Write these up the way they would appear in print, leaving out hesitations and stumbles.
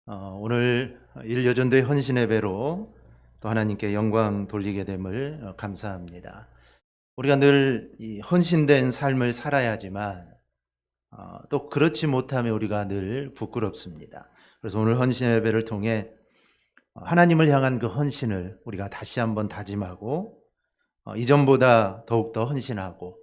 오늘 일여전도의 헌신 예배로 또 하나님께 영광 돌리게 됨을 감사합니다. 우리가 늘 이 헌신된 삶을 살아야지만 또 그렇지 못하면 우리가 늘 부끄럽습니다. 그래서 오늘 헌신 예배를 통해 하나님을 향한 그 헌신을 우리가 다시 한번 다짐하고 이전보다 더욱더 헌신하고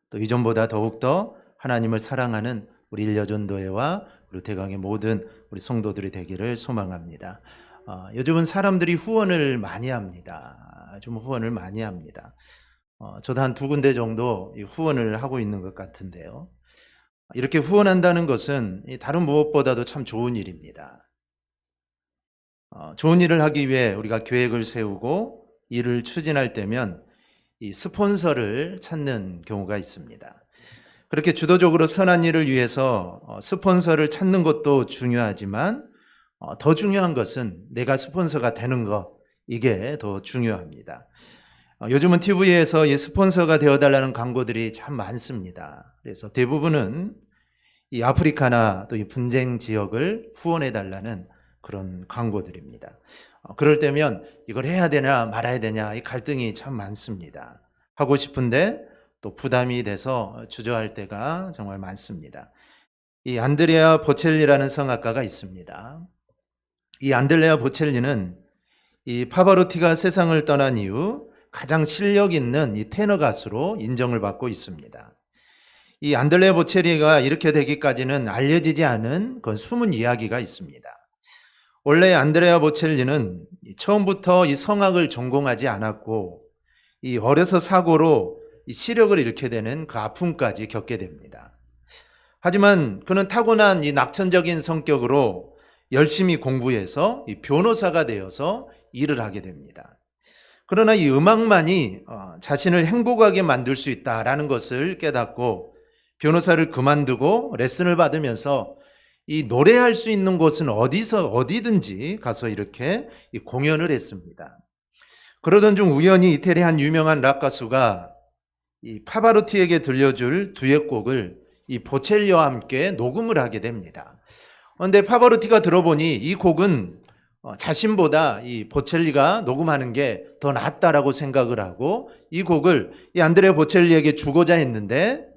또 이전보다 더욱더 하나님을 사랑하는 우리 일여전도회와 그리고 대강의 모든 우리 성도들이 되기를 소망합니다. 요즘은 사람들이 후원을 많이 합니다. 좀 후원을 많이 합니다. 저도 한 두 군데 정도 후원을 하고 있는 것 같은데요. 이렇게 후원한다는 것은 다른 무엇보다도 참 좋은 일입니다. 좋은 일을 하기 위해 우리가 계획을 세우고 일을 추진할 때면 이 스폰서를 찾는 경우가 있습니다. 그렇게 주도적으로 선한 일을 위해서 스폰서를 찾는 것도 중요하지만 더 중요한 것은 내가 스폰서가 되는 것, 이게 더 중요합니다. 요즘은 TV에서 이 스폰서가 되어달라는 광고들이 참 많습니다. 그래서 대부분은 이 아프리카나 또 이 분쟁 지역을 후원해달라는 그런 광고들입니다. 그럴 때면 이걸 해야 되냐 말아야 되냐 이 갈등이 참 많습니다. 하고 싶은데 또 부담이 돼서 주저할 때가 정말 많습니다. 이 안드레아 보첼리라는 성악가가 있습니다. 이 안드레아 보첼리는 이 파바로티가 세상을 떠난 이후 가장 실력 있는 이 테너 가수로 인정을 받고 있습니다. 이 안드레아 보첼리가 이렇게 되기까지는 알려지지 않은 그 숨은 이야기가 있습니다. 원래 안드레아 보첼리는 처음부터 이 성악을 전공하지 않았고 이 어려서 사고로 이 시력을 잃게 되는 그 아픔까지 겪게 됩니다. 하지만 그는 타고난 이 낙천적인 성격으로 열심히 공부해서 이 변호사가 되어서 일을 하게 됩니다. 그러나 이 음악만이 자신을 행복하게 만들 수 있다라는 것을 깨닫고 변호사를 그만두고 레슨을 받으면서 이 노래할 수 있는 곳은 어디든지 가서 이렇게 공연을 했습니다. 그러던 중 우연히 이태리 한 유명한 락 가수가 이 파바로티에게 들려줄 듀엣곡을 이 보첼리와 함께 녹음을 하게 됩니다. 그런데 파바로티가 들어보니 이 곡은 자신보다 이 보첼리가 녹음하는 게 더 낫다라고 생각을 하고 이 곡을 이 안드레아 보첼리에게 주고자 했는데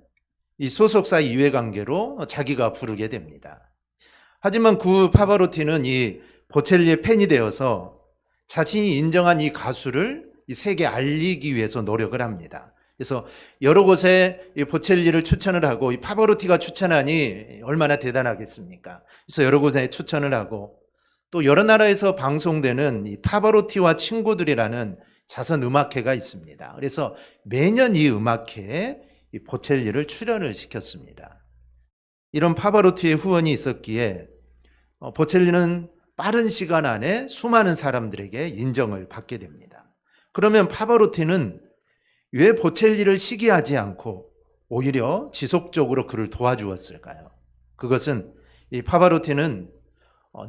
이 소속사 이해관계로 자기가 부르게 됩니다. 하지만 그 파바로티는 이 보첼리의 팬이 되어서 자신이 인정한 이 가수를 이 세계에 알리기 위해서 노력을 합니다. 그래서 여러 곳에 이 보첼리를 추천을 하고 이 파바로티가 추천하니 얼마나 대단하겠습니까? 그래서 여러 곳에 추천을 하고 또 여러 나라에서 방송되는 이 파바로티와 친구들이라는 자선 음악회가 있습니다. 그래서 매년 이 음악회에 이 보첼리를 출연을 시켰습니다. 이런 파바로티의 후원이 있었기에 보첼리는 빠른 시간 안에 수많은 사람들에게 인정을 받게 됩니다. 그러면 파바로티는 왜 보첼리를 시기하지 않고 오히려 지속적으로 그를 도와주었을까요? 그것은 이 파바로티는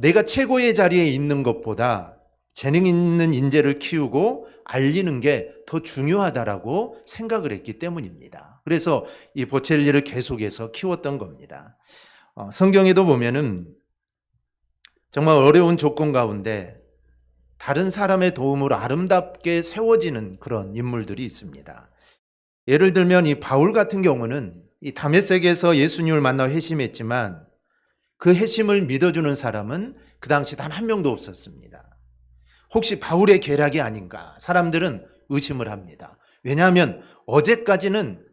내가 최고의 자리에 있는 것보다 재능 있는 인재를 키우고 알리는 게 더 중요하다라고 생각을 했기 때문입니다. 그래서 이 보첼리를 계속해서 키웠던 겁니다. 성경에도 보면은 정말 어려운 조건 가운데 다른 사람의 도움으로 아름답게 세워지는 그런 인물들이 있습니다. 예를 들면 이 바울 같은 경우는 이 다메섹에서 예수님을 만나 회심했지만 그 회심을 믿어주는 사람은 그 당시 단 한 명도 없었습니다. 혹시 바울의 계략이 아닌가 사람들은 의심을 합니다. 왜냐하면 어제까지는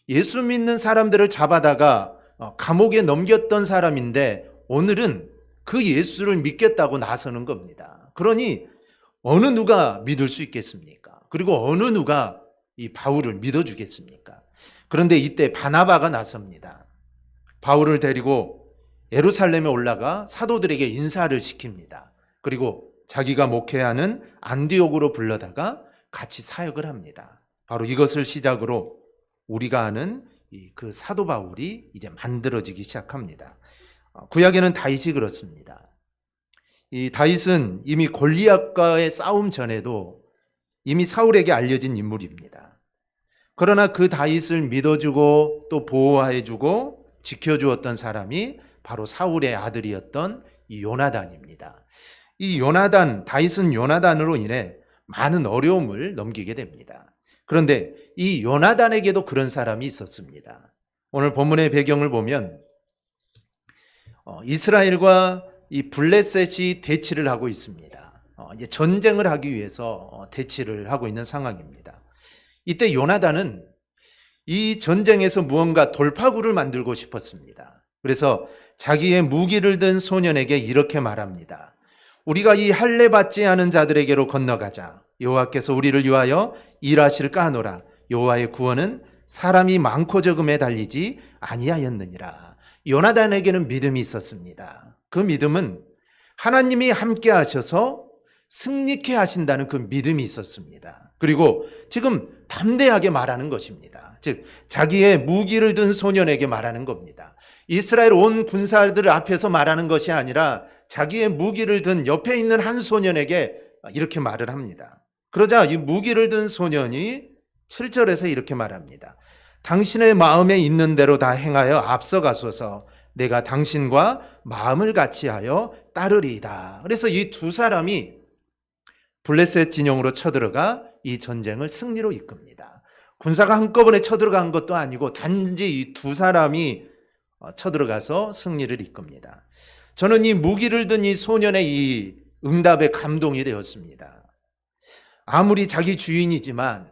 예수 믿는 사람들을 잡아다가 감옥에 넘겼던 사람인데 오늘은 그 예수를 믿겠다고 나서는 겁니다. 그러니 어느 누가 믿을 수 있겠습니까? 그리고 어느 누가 이 바울을 믿어주겠습니까? 그런데 이때 바나바가 나섭니다. 바울을 데리고 예루살렘에 올라가 사도들에게 인사를 시킵니다. 그리고 자기가 목회하는 안디옥으로 불러다가 같이 사역을 합니다. 바로 이것을 시작으로 우리가 아는 그 사도 바울이 이제 만들어지기 시작합니다. 구약에는 다윗이 그렇습니다. 이 다윗은 이미 골리앗과의 싸움 전에도 이미 사울에게 알려진 인물입니다. 그러나 그 다윗을 믿어주고 또 보호해주고 지켜주었던 사람이 바로 사울의 아들이었던 이 요나단입니다. 이 요나단, 다윗은 요나단으로 인해 많은 어려움을 넘기게 됩니다. 그런데 이 요나단에게도 그런 사람이 있었습니다. 오늘 본문의 배경을 보면 이스라엘과 이 블레셋이 대치를 하고 있습니다. 이제 전쟁을 하기 위해서 대치를 하고 있는 상황입니다. 이때 요나단은 이 전쟁에서 무언가 돌파구를 만들고 싶었습니다. 그래서 자기의 무기를 든 소년에게 이렇게 말합니다. 우리가 이 할례 받지 않은 자들에게로 건너가자. 여호와께서 우리를 위하여 일하실까 하노라. 여호와의 구원은 사람이 많고 적음에 달리지 아니하였느니라. 요나단에게는 믿음이 있었습니다. 그 믿음은 하나님이 함께 하셔서 승리케 하신다는 그 믿음이 있었습니다. 그리고 지금 담대하게 말하는 것입니다. 즉 자기의 무기를 든 소년에게 말하는 겁니다. 이스라엘 온 군사들 앞에서 말하는 것이 아니라 자기의 무기를 든 옆에 있는 한 소년에게 이렇게 말을 합니다. 그러자 이 무기를 든 소년이 7절에서 이렇게 말합니다. 당신의 마음에 있는 대로 다 행하여 앞서가소서. 내가 당신과 마음을 같이하여 따르리이다. 그래서 이 두 사람이 블레셋 진영으로 쳐들어가 이 전쟁을 승리로 이끕니다. 군사가 한꺼번에 쳐들어간 것도 아니고 단지 이 두 사람이 쳐들어가서 승리를 이끕니다. 저는 이 무기를 든 이 소년의 이 응답에 감동이 되었습니다. 아무리 자기 주인이지만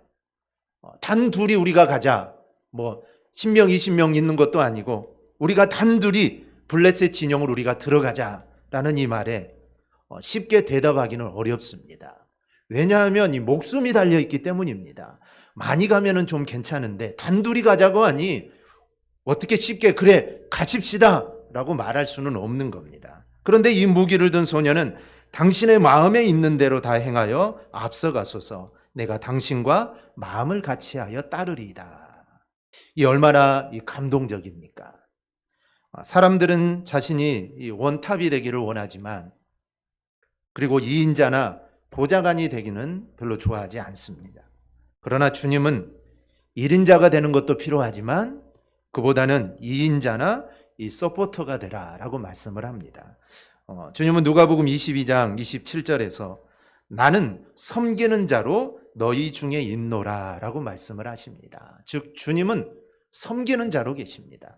단 둘이 우리가 가자. 10명, 20명 있는 것도 아니고 우리가 단둘이 블레셋 진영으로 우리가 들어가자라는 이 말에 쉽게 대답하기는 어렵습니다. 왜냐하면 이 목숨이 달려있기 때문입니다. 많이 가면은 좀 괜찮은데 단둘이 가자고 하니 어떻게 쉽게 그래 가십시다 라고 말할 수는 없는 겁니다. 그런데 이 무기를 든 소년은 당신의 마음에 있는 대로 다 행하여 앞서가소서. 내가 당신과 마음을 같이하여 따르리이다. 이 얼마나 감동적입니까? 사람들은 자신이 원탑이 되기를 원하지만 그리고 2인자나 보좌관이 되기는 별로 좋아하지 않습니다. 그러나 주님은 1인자가 되는 것도 필요하지만 그보다는 2인자나 이 서포터가 되라라고 말씀을 합니다. 주님은 누가복음 22장 27절에서 나는 섬기는 자로 너희 중에 있노라라고 말씀을 하십니다. 즉 주님은 섬기는 자로 계십니다.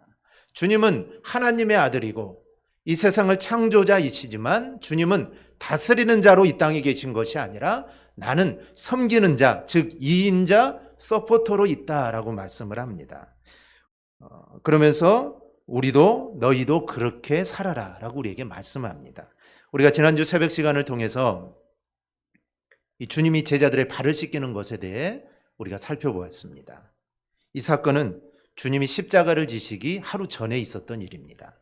주님은 하나님의 아들이고 이 세상을 창조자이시지만 주님은 다스리는 자로 이 땅에 계신 것이 아니라 나는 섬기는 자, 즉 2인자 서포터로 있다라고 말씀을 합니다. 그러면서 우리도 너희도 그렇게 살아라 라고 우리에게 말씀합니다. 우리가 지난주 새벽 시간을 통해서 이 주님이 제자들의 발을 씻기는 것에 대해 우리가 살펴보았습니다. 이 사건은 주님이 십자가를 지시기 하루 전에 있었던 일입니다.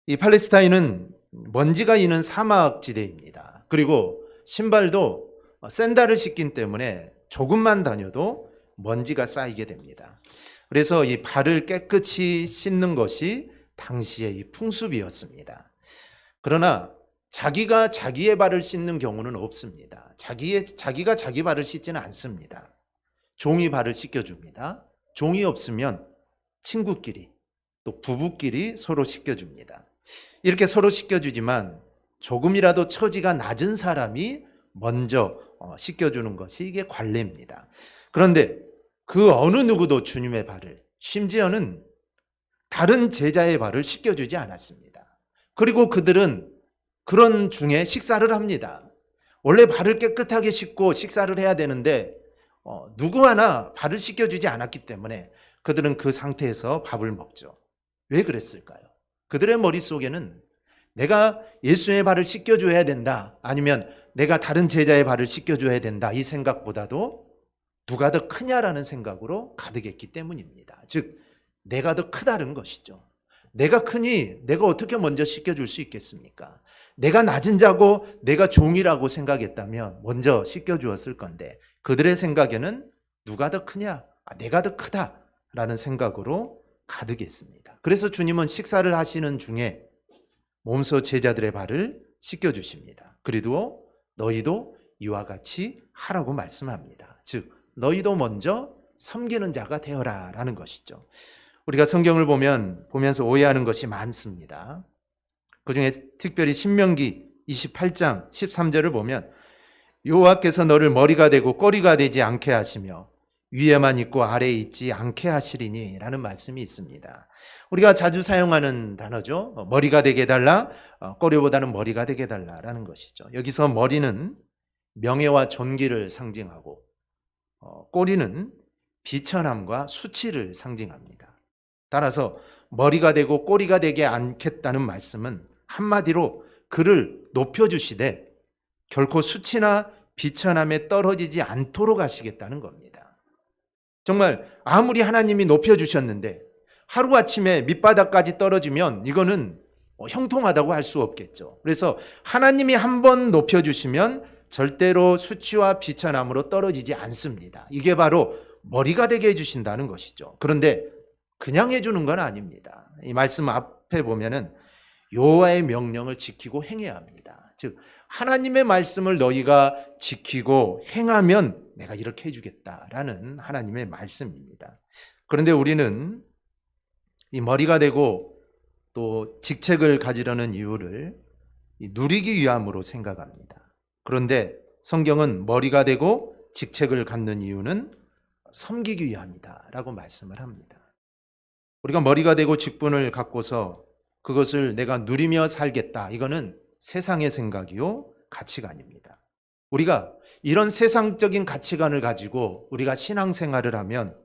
이 팔레스타인은 먼지가 있는 사막지대입니다. 그리고 신발도 샌들을 신기 때문에 조금만 다녀도 먼지가 쌓이게 됩니다. 그래서 이 발을 깨끗이 씻는 것이 당시의 이 풍습이었습니다. 그러나 자기가 자기의 발을 씻는 경우는 없습니다. 자기가 자기 발을 씻지는 않습니다. 종이 발을 씻겨줍니다. 종이 없으면 친구끼리 또 부부끼리 서로 씻겨줍니다. 이렇게 서로 씻겨주지만 조금이라도 처지가 낮은 사람이 먼저 씻겨주는 것이 이게 관례입니다. 그런데 그 어느 누구도 주님의 발을, 심지어는 다른 제자의 발을 씻겨주지 않았습니다. 그리고 그들은 그런 중에 식사를 합니다. 원래 발을 깨끗하게 씻고 식사를 해야 되는데 누구 하나 발을 씻겨주지 않았기 때문에 그들은 그 상태에서 밥을 먹죠. 왜 그랬을까요? 그들의 머릿속에는 내가 예수의 발을 씻겨줘야 된다, 아니면 내가 다른 제자의 발을 씻겨줘야 된다, 이 생각보다도 누가 더 크냐라는 생각으로 가득했기 때문입니다. 즉 내가 더 크다는 것이죠. 내가 크니 내가 어떻게 먼저 씻겨줄 수 있겠습니까? 내가 낮은 자고 내가 종이라고 생각했다면 먼저 씻겨주었을 건데 그들의 생각에는 누가 더 크냐? 내가 더 크다라는 생각으로 가득했습니다. 그래서 주님은 식사를 하시는 중에 몸소 제자들의 발을 씻겨주십니다. 그리고 너희도 이와 같이 하라고 말씀합니다. 즉 너희도 먼저 섬기는 자가 되어라 라는 것이죠. 우리가 성경을 보면서 오해하는 것이 많습니다. 그중에 특별히 신명기 28장 13절을 보면 여호와께서 너를 머리가 되고 꼬리가 되지 않게 하시며 위에만 있고 아래에 있지 않게 하시리니 라는 말씀이 있습니다. 우리가 자주 사용하는 단어죠. 머리가 되게 해달라, 꼬리보다는 머리가 되게 해달라라는 것이죠. 여기서 머리는 명예와 존귀를 상징하고 꼬리는 비천함과 수치를 상징합니다. 따라서 머리가 되고 꼬리가 되게 않겠다는 말씀은 한마디로 그를 높여주시되 결코 수치나 비천함에 떨어지지 않도록 하시겠다는 겁니다. 정말 아무리 하나님이 높여주셨는데 하루아침에 밑바닥까지 떨어지면 이거는 형통하다고 할 수 없겠죠. 그래서 하나님이 한번 높여주시면 절대로 수치와 비천함으로 떨어지지 않습니다. 이게 바로 머리가 되게 해주신다는 것이죠. 그런데 그냥 해주는 건 아닙니다. 이 말씀 앞에 보면은 여호와의 명령을 지키고 행해야 합니다. 즉 하나님의 말씀을 너희가 지키고 행하면 내가 이렇게 해주겠다라는 하나님의 말씀입니다. 그런데 우리는 이 머리가 되고 또 직책을 가지려는 이유를 누리기 위함으로 생각합니다. 그런데 성경은 머리가 되고 직책을 갖는 이유는 섬기기 위함이다라고 말씀을 합니다. 우리가 머리가 되고 직분을 갖고서 그것을 내가 누리며 살겠다. 이거는 세상의 생각이요, 가치관입니다. 우리가 이런 세상적인 가치관을 가지고 우리가 신앙생활을 하면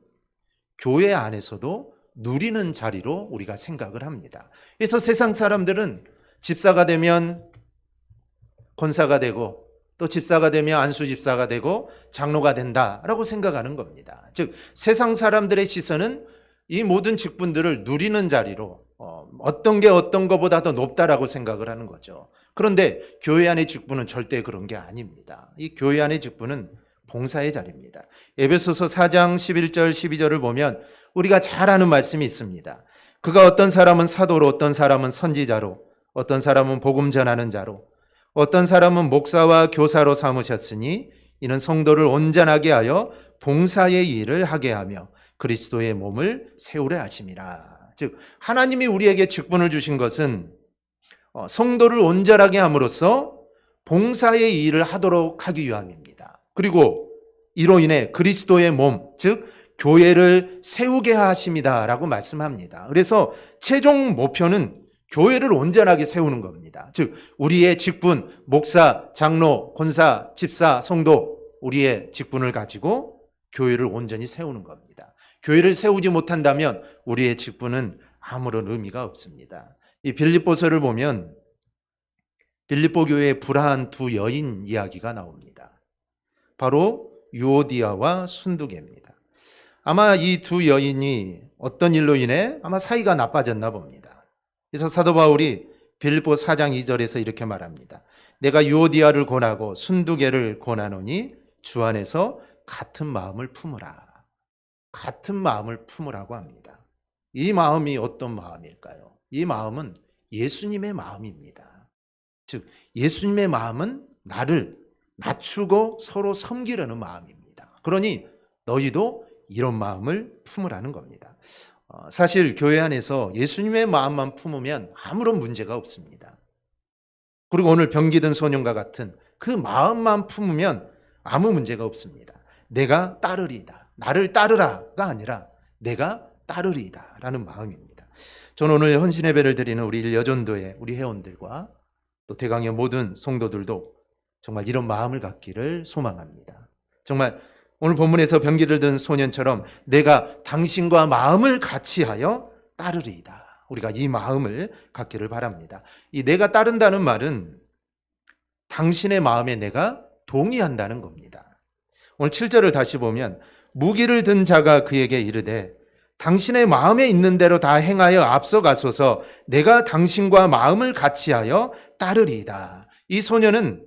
교회 안에서도 누리는 자리로 우리가 생각을 합니다. 그래서 세상 사람들은 집사가 되면 권사가 되고 또 집사가 되면 안수집사가 되고 장로가 된다라고 생각하는 겁니다. 즉 세상 사람들의 시선은 이 모든 직분들을 누리는 자리로 어떤 게 어떤 것보다 더 높다라고 생각을 하는 거죠. 그런데 교회 안의 직분은 절대 그런 게 아닙니다. 이 교회 안의 직분은 봉사의 자리입니다. 에베소서 4장 11절 12절을 보면 우리가 잘 아는 말씀이 있습니다. 그가 어떤 사람은 사도로, 어떤 사람은 선지자로, 어떤 사람은 복음 전하는 자로, 어떤 사람은 목사와 교사로 삼으셨으니 이는 성도를 온전하게 하여 봉사의 일을 하게 하며 그리스도의 몸을 세우려 하심이라. 즉 하나님이 우리에게 직분을 주신 것은 성도를 온전하게 함으로써 봉사의 일을 하도록 하기 위함입니다. 그리고 이로 인해 그리스도의 몸, 즉 교회를 세우게 하심이다라고 말씀합니다. 그래서 최종 목표는 교회를 온전하게 세우는 겁니다. 즉 우리의 직분, 목사, 장로, 권사, 집사, 성도, 우리의 직분을 가지고 교회를 온전히 세우는 겁니다. 교회를 세우지 못한다면 우리의 직분은 아무런 의미가 없습니다. 이 빌립보서를 보면 빌립보 교회에 불화한 두 여인 이야기가 나옵니다. 바로 유오디아와 순두개입니다. 아마 이 두 여인이 어떤 일로 인해 아마 사이가 나빠졌나 봅니다. 그래서 사도 바울이 빌립보 4장 2절에서 이렇게 말합니다. 내가 유오디아를 권하고 순두개를 권하노니 주 안에서 같은 마음을 품으라. 같은 마음을 품으라고 합니다. 이 마음이 어떤 마음일까요? 이 마음은 예수님의 마음입니다. 즉 예수님의 마음은 나를 낮추고 서로 섬기려는 마음입니다. 그러니 너희도 이런 마음을 품으라는 겁니다. 사실 교회 안에서 예수님의 마음만 품으면 아무런 문제가 없습니다. 그리고 오늘 병기든 소년과 같은 그 마음만 품으면 아무 문제가 없습니다. 내가 따르리이다. 나를 따르라가 아니라 내가 따르리이다 라는 마음입니다. 저는 오늘 헌신 예배를 드리는 우리 일여전도의 우리 회원들과 또 대강의 모든 성도들도 정말 이런 마음을 갖기를 소망합니다. 정말 오늘 본문에서 병기를 든 소년처럼 내가 당신과 마음을 같이 하여 따르리이다. 우리가 이 마음을 갖기를 바랍니다. 이 내가 따른다는 말은 당신의 마음에 내가 동의한다는 겁니다. 오늘 7절을 다시 보면 무기를 든 자가 그에게 이르되 당신의 마음에 있는 대로 다 행하여 앞서가소서 내가 당신과 마음을 같이 하여 따르리이다. 이 소년은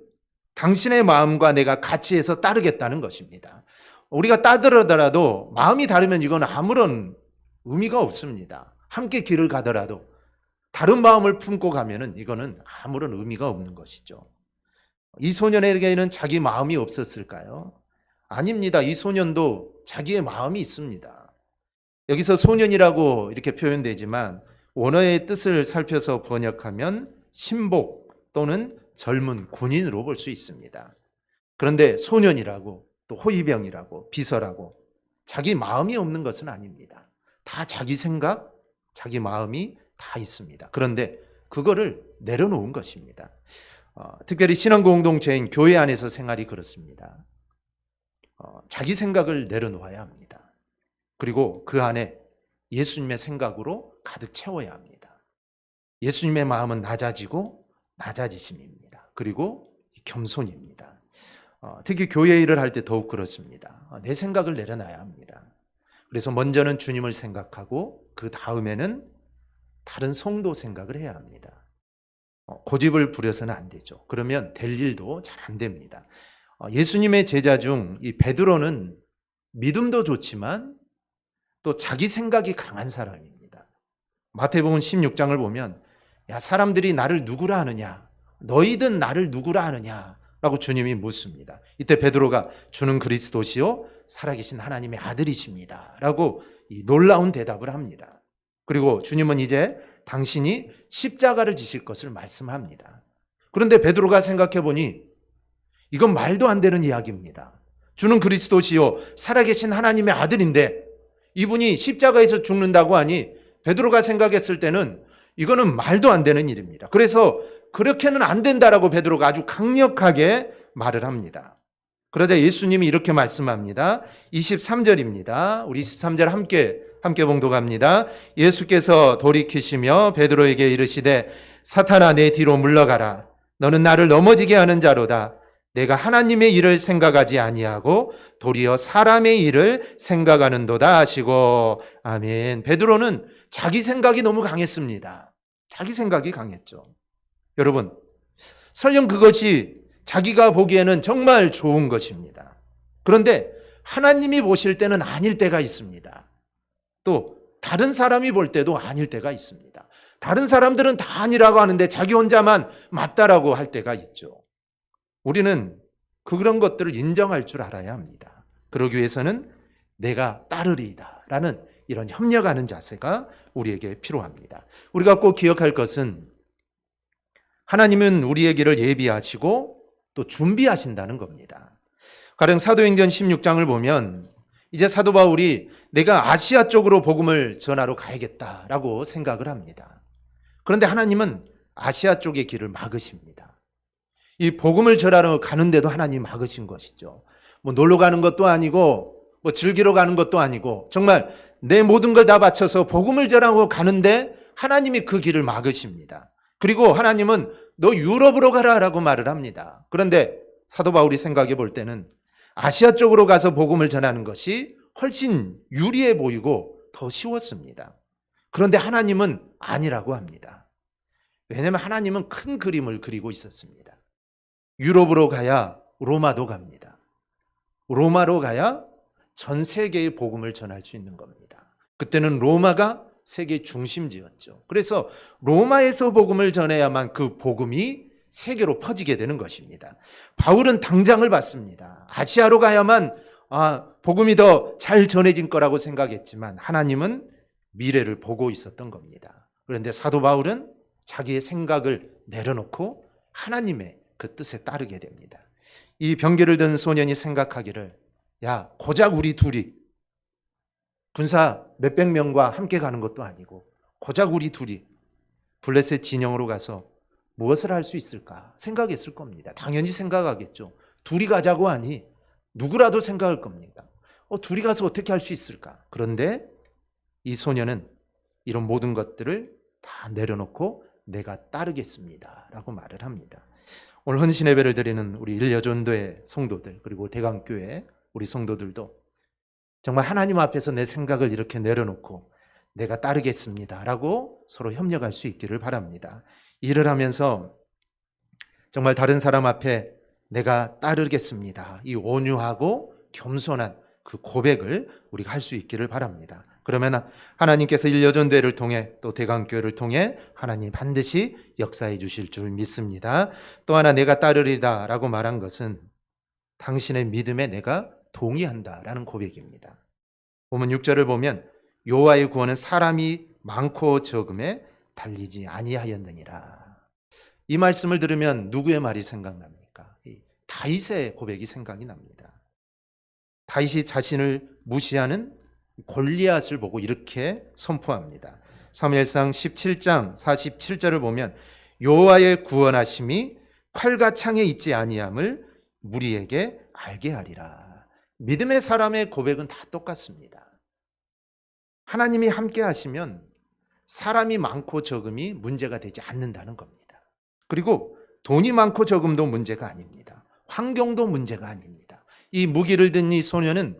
당신의 마음과 내가 같이 해서 따르겠다는 것입니다. 우리가 따르더라도 마음이 다르면 이건 아무런 의미가 없습니다. 함께 길을 가더라도 다른 마음을 품고 가면은 이거는 아무런 의미가 없는 것이죠. 이 소년에게는 자기 마음이 없었을까요? 아닙니다. 이 소년도 자기의 마음이 있습니다. 여기서 소년이라고 이렇게 표현되지만 원어의 뜻을 살펴서 번역하면 신복 또는 젊은 군인으로 볼 수 있습니다. 그런데 소년이라고 또 호위병이라고 비서라고 자기 마음이 없는 것은 아닙니다. 다 자기 생각, 자기 마음이 다 있습니다. 그런데 그거를 내려놓은 것입니다. 특별히 신앙공동체인 교회 안에서 생활이 그렇습니다. 자기 생각을 내려놓아야 합니다. 그리고 그 안에 예수님의 생각으로 가득 채워야 합니다. 예수님의 마음은 낮아지고 낮아지심입니다. 그리고 겸손입니다. 특히 교회 일을 할 때 더욱 그렇습니다. 내 생각을 내려놔야 합니다. 그래서 먼저는 주님을 생각하고 그 다음에는 다른 성도 생각을 해야 합니다. 고집을 부려서는 안 되죠. 그러면 될 일도 잘 안 됩니다. 예수님의 제자 중 이 베드로는 믿음도 좋지만 또 자기 생각이 강한 사람입니다. 마태복음 16장을 보면 야 사람들이 나를 누구라 하느냐 너희든 나를 누구라 하느냐 라고 주님이 묻습니다. 이때 베드로가 주는 그리스도시요 살아계신 하나님의 아들이십니다 라고 이 놀라운 대답을 합니다. 그리고 주님은 이제 당신이 십자가를 지실 것을 말씀합니다. 그런데 베드로가 생각해 보니 이건 말도 안 되는 이야기입니다. 주는 그리스도시요 살아계신 하나님의 아들인데 이분이 십자가에서 죽는다고 하니 베드로가 생각했을 때는 이거는 말도 안 되는 일입니다. 그래서 그렇게는 안 된다라고 베드로가 아주 강력하게 말을 합니다. 그러자 예수님이 이렇게 말씀합니다. 23절입니다. 우리 23절 함께 봉독합니다. 예수께서 돌이키시며 베드로에게 이르시되 사탄아 내 뒤로 물러가라. 너는 나를 넘어지게 하는 자로다. 내가 하나님의 일을 생각하지 아니하고 도리어 사람의 일을 생각하는도다 하시고 아멘. 베드로는 자기 생각이 너무 강했습니다. 자기 생각이 강했죠. 여러분, 설령 그것이 자기가 보기에는 정말 좋은 것입니다. 그런데 하나님이 보실 때는 아닐 때가 있습니다. 또 다른 사람이 볼 때도 아닐 때가 있습니다. 다른 사람들은 다 아니라고 하는데 자기 혼자만 맞다라고 할 때가 있죠. 우리는 그런 것들을 인정할 줄 알아야 합니다. 그러기 위해서는 내가 따르리이다 라는 이런 협력하는 자세가 우리에게 필요합니다. 우리가 꼭 기억할 것은 하나님은 우리의 길을 예비하시고 또 준비하신다는 겁니다. 가령 사도행전 16장을 보면 이제 사도 바울이 내가 아시아 쪽으로 복음을 전하러 가야겠다라고 생각을 합니다. 그런데 하나님은 아시아 쪽의 길을 막으십니다. 이 복음을 전하러 가는데도 하나님 막으신 것이죠. 뭐 놀러 가는 것도 아니고 뭐 즐기러 가는 것도 아니고 정말 내 모든 걸 다 바쳐서 복음을 전하고 가는데 하나님이 그 길을 막으십니다. 그리고 하나님은 너 유럽으로 가라라고 말을 합니다. 그런데 사도 바울이 생각해 볼 때는 아시아 쪽으로 가서 복음을 전하는 것이 훨씬 유리해 보이고 더 쉬웠습니다. 그런데 하나님은 아니라고 합니다. 왜냐하면 하나님은 큰 그림을 그리고 있었습니다. 유럽으로 가야 로마도 갑니다. 로마로 가야 전 세계의 복음을 전할 수 있는 겁니다. 그때는 로마가 세계 중심지였죠. 그래서 로마에서 복음을 전해야만 그 복음이 세계로 퍼지게 되는 것입니다. 바울은 당장을 봤습니다. 아시아로 가야만 복음이 더 잘 전해진 거라고 생각했지만 하나님은 미래를 보고 있었던 겁니다. 그런데 사도 바울은 자기의 생각을 내려놓고 하나님의 그 뜻에 따르게 됩니다. 이 병기를 든 소년이 생각하기를 야 고작 우리 둘이 군사 몇백 명과 함께 가는 것도 아니고 고작 우리 둘이 블레셋 진영으로 가서 무엇을 할 수 있을까 생각했을 겁니다. 당연히 생각하겠죠. 둘이 가자고 하니 누구라도 생각할 겁니다. 둘이 가서 어떻게 할 수 있을까? 그런데 이 소년은 이런 모든 것들을 다 내려놓고 내가 따르겠습니다 라고 말을 합니다. 오늘 헌신 예배를 드리는 우리 일여전도의 성도들 그리고 대강교회 우리 성도들도 정말 하나님 앞에서 내 생각을 이렇게 내려놓고 내가 따르겠습니다 라고 서로 협력할 수 있기를 바랍니다. 일을 하면서 정말 다른 사람 앞에 내가 따르겠습니다. 이 온유하고 겸손한 그 고백을 우리가 할 수 있기를 바랍니다. 그러면 하나님께서 일여전도회를 통해 또 대강교회를 통해 하나님 반드시 역사해 주실 줄 믿습니다. 또 하나 내가 따르리다 라고 말한 것은 당신의 믿음에 내가 동의한다라는 고백입니다. 보면 6절을 보면 여호와의 구원은 사람이 많고 적음에 달리지 아니하였느니라. 이 말씀을 들으면 누구의 말이 생각납니까? 다윗의 고백이 생각이 납니다. 다윗이 자신을 무시하는 골리앗을 보고 이렇게 선포합니다. 사무엘상 17장 47절을 보면 여호와의 구원하심이 칼과 창에 있지 아니함을 무리에게 알게 하리라. 믿음의 사람의 고백은 다 똑같습니다. 하나님이 함께 하시면 사람이 많고 적음이 문제가 되지 않는다는 겁니다. 그리고 돈이 많고 적음도 문제가 아닙니다. 환경도 문제가 아닙니다. 이 무기를 든 이 소녀는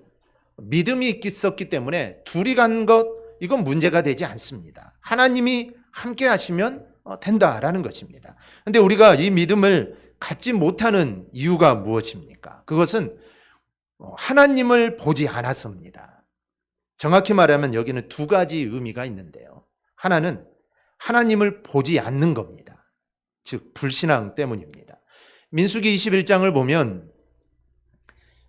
믿음이 있었기 때문에 둘이 간 것, 이건 문제가 되지 않습니다. 하나님이 함께 하시면 된다라는 것입니다. 그런데 우리가 이 믿음을 갖지 못하는 이유가 무엇입니까? 그것은 하나님을 보지 않아서입니다. 정확히 말하면 여기는 두 가지 의미가 있는데요. 하나는 하나님을 보지 않는 겁니다. 즉 불신앙 때문입니다. 민수기 21장을 보면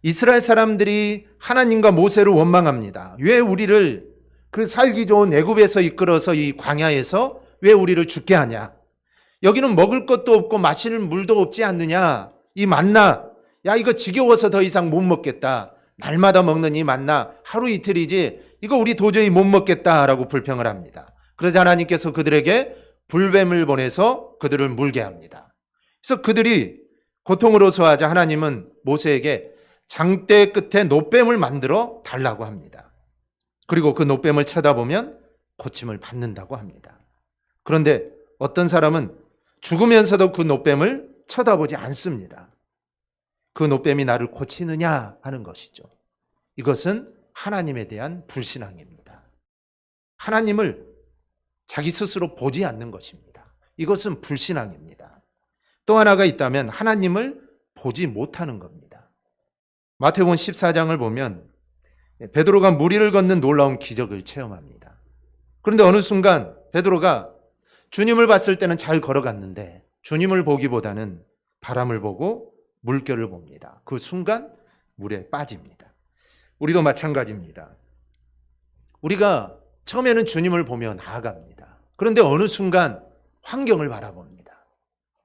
이스라엘 사람들이 하나님과 모세를 원망합니다. 왜 우리를 그 살기 좋은 애굽에서 이끌어서 이 광야에서 왜 우리를 죽게 하냐? 여기는 먹을 것도 없고 마실 물도 없지 않느냐? 이 만나, 야 이거 지겨워서 더 이상 못 먹겠다. 날마다 먹는 이 만나 하루 이틀이지 이거 우리 도저히 못 먹겠다라고 불평을 합니다. 그러자 하나님께서 그들에게 불뱀을 보내서 그들을 물게 합니다. 그래서 그들이 고통으로 소하자 하나님은 모세에게 장대 끝에 놋뱀을 만들어 달라고 합니다. 그리고 그 놋뱀을 쳐다보면 고침을 받는다고 합니다. 그런데 어떤 사람은 죽으면서도 그 놋뱀을 쳐다보지 않습니다. 그 놋뱀이 나를 고치느냐 하는 것이죠. 이것은 하나님에 대한 불신앙입니다. 하나님을 자기 스스로 보지 않는 것입니다. 이것은 불신앙입니다. 또 하나가 있다면 하나님을 보지 못하는 겁니다. 마태복음 14장을 보면 베드로가 물 위를 걷는 놀라운 기적을 체험합니다. 그런데 어느 순간 베드로가 주님을 봤을 때는 잘 걸어갔는데 주님을 보기보다는 바람을 보고 물결을 봅니다. 그 순간 물에 빠집니다. 우리도 마찬가지입니다. 우리가 처음에는 주님을 보며 나아갑니다. 그런데 어느 순간 환경을 바라봅니다.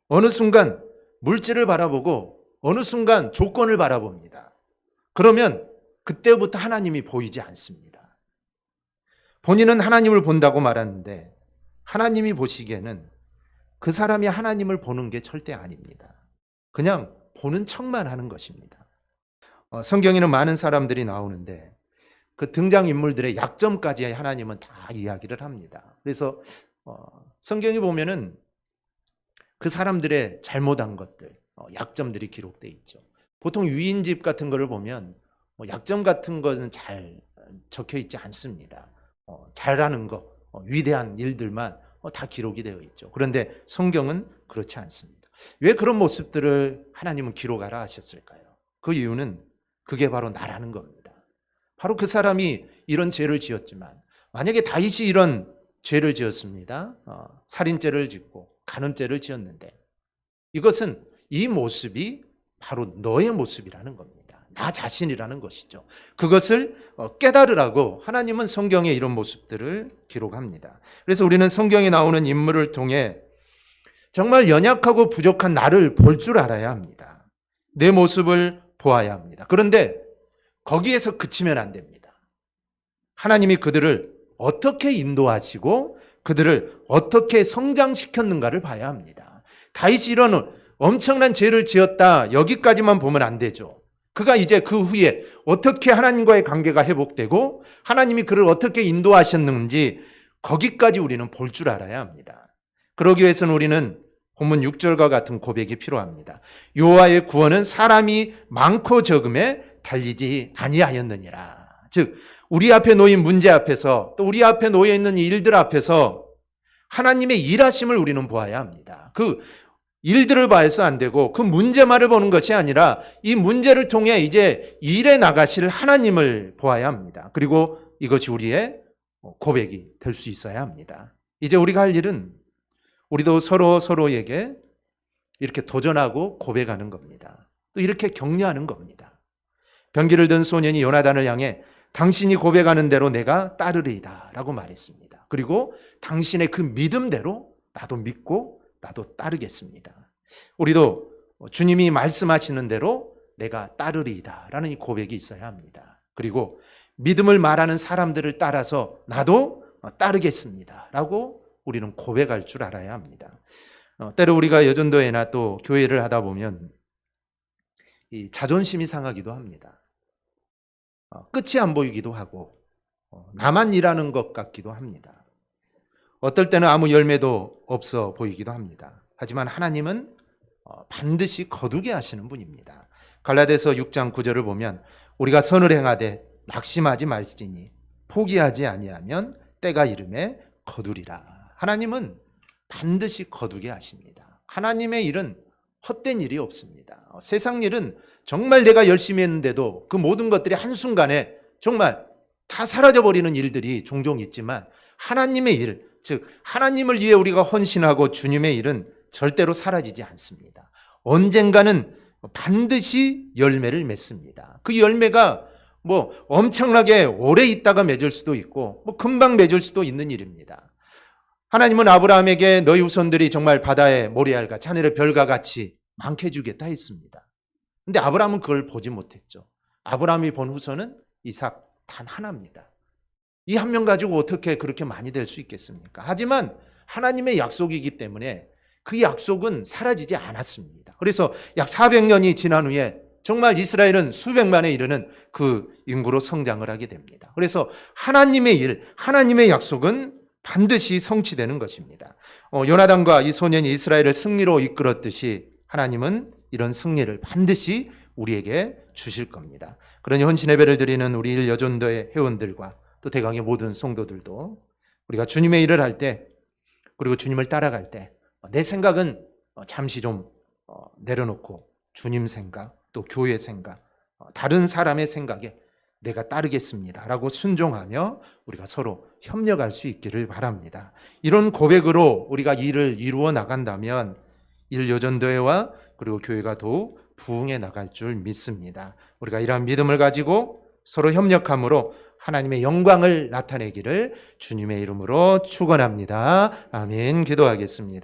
어느 순간 물질을 바라보고 어느 순간 조건을 바라봅니다. 그러면 그때부터 하나님이 보이지 않습니다. 본인은 하나님을 본다고 말하는데 하나님이 보시기에는 그 사람이 하나님을 보는 게 절대 아닙니다. 그냥 보는 척만 하는 것입니다. 성경에는 많은 사람들이 나오는데 그 등장인물들의 약점까지 하나님은 다 이야기를 합니다. 그래서 성경에 보면은 그 사람들의 잘못한 것들, 약점들이 기록되어 있죠. 보통 유인집 같은 거를 보면 약점 같은 것은 잘 적혀 있지 않습니다. 잘하는 거, 위대한 일들만 다 기록이 되어 있죠. 그런데 성경은 그렇지 않습니다. 왜 그런 모습들을 하나님은 기록하라 하셨을까요? 그 이유는 그게 바로 나라는 겁니다. 바로 그 사람이 이런 죄를 지었지만 만약에 다윗이 이런 죄를 지었습니다. 살인죄를 짓고 간음죄를 지었는데 이것은 이 모습이 바로 너의 모습이라는 겁니다. 나 자신이라는 것이죠. 그것을 깨달으라고 하나님은 성경에 이런 모습들을 기록합니다. 그래서 우리는 성경에 나오는 인물을 통해 정말 연약하고 부족한 나를 볼 줄 알아야 합니다. 내 모습을 보아야 합니다. 그런데 거기에서 그치면 안 됩니다. 하나님이 그들을 어떻게 인도하시고 그들을 어떻게 성장시켰는가를 봐야 합니다. 다윗이 이런 엄청난 죄를 지었다 여기까지만 보면 안 되죠. 그가 이제 그 후에 어떻게 하나님과의 관계가 회복되고 하나님이 그를 어떻게 인도하셨는지 거기까지 우리는 볼 줄 알아야 합니다. 그러기 위해서는 우리는 본문 6절과 같은 고백이 필요합니다. 여호와의 구원은 사람이 많고 적음에 달리지 아니하였느니라. 즉 우리 앞에 놓인 문제 앞에서 또 우리 앞에 놓여 있는 일들 앞에서 하나님의 일하심을 우리는 보아야 합니다. 그 일들을 봐서 안 되고 그 문제만을 보는 것이 아니라 이 문제를 통해 이제 일에 나가실 하나님을 보아야 합니다. 그리고 이것이 우리의 고백이 될 수 있어야 합니다. 이제 우리가 할 일은 우리도 서로에게 이렇게 도전하고 고백하는 겁니다. 또 이렇게 격려하는 겁니다. 병기를 든 소년이 요나단을 향해 당신이 고백하는 대로 내가 따르리이다 라고 말했습니다. 그리고 당신의 그 믿음대로 나도 믿고 나도 따르겠습니다. 우리도 주님이 말씀하시는 대로 내가 따르리이다 라는 이 고백이 있어야 합니다. 그리고 믿음을 말하는 사람들을 따라서 나도 따르겠습니다 라고 우리는 고백할 줄 알아야 합니다. 때로 우리가 여전도회나 또 교회를 하다 보면 이 자존심이 상하기도 합니다. 끝이 안 보이기도 하고 나만 일하는 것 같기도 합니다. 어떨 때는 아무 열매도 없어 보이기도 합니다. 하지만 하나님은 반드시 거두게 하시는 분입니다. 갈라디아서 6장 9절을 보면 우리가 선을 행하되 낙심하지 말지니 포기하지 아니하면 때가 이름에 거두리라. 하나님은 반드시 거두게 하십니다. 하나님의 일은 헛된 일이 없습니다. 세상 일은 정말 내가 열심히 했는데도 그 모든 것들이 한순간에 정말 다 사라져버리는 일들이 종종 있지만 하나님의 일, 즉 하나님을 위해 우리가 헌신하고 주님의 일은 절대로 사라지지 않습니다. 언젠가는 반드시 열매를 맺습니다. 그 열매가 뭐 엄청나게 오래 있다가 맺을 수도 있고 뭐 금방 맺을 수도 있는 일입니다. 하나님은 아브라함에게 너희 후손들이 정말 바다의 모래알과 하늘의 별과 같이 많게 주겠다 했습니다. 근데 아브라함은 그걸 보지 못했죠. 아브라함이 본 후손은 이삭 단 하나입니다. 이 한 명 가지고 어떻게 그렇게 많이 될 수 있겠습니까? 하지만 하나님의 약속이기 때문에 그 약속은 사라지지 않았습니다. 그래서 약 400년이 지난 후에 정말 이스라엘은 수백만에 이르는 그 인구로 성장을 하게 됩니다. 그래서 하나님의 일, 하나님의 약속은 반드시 성취되는 것입니다. 요나단과 이 소년이 이스라엘을 승리로 이끌었듯이 하나님은 이런 승리를 반드시 우리에게 주실 겁니다. 그러니 헌신 예배를 드리는 우리 일여전도의 회원들과 또 대강의 모든 성도들도 우리가 주님의 일을 할 때 그리고 주님을 따라갈 때 내 생각은 잠시 좀 내려놓고 주님 생각 또 교회 생각 다른 사람의 생각에 내가 따르겠습니다 라고 순종하며 우리가 서로 협력할 수 있기를 바랍니다. 이런 고백으로 우리가 일을 이루어 나간다면 일여전도회와 그리고 교회가 더욱 부흥해 나갈 줄 믿습니다. 우리가 이러한 믿음을 가지고 서로 협력함으로 하나님의 영광을 나타내기를 주님의 이름으로 축원합니다. 아멘. 기도하겠습니다.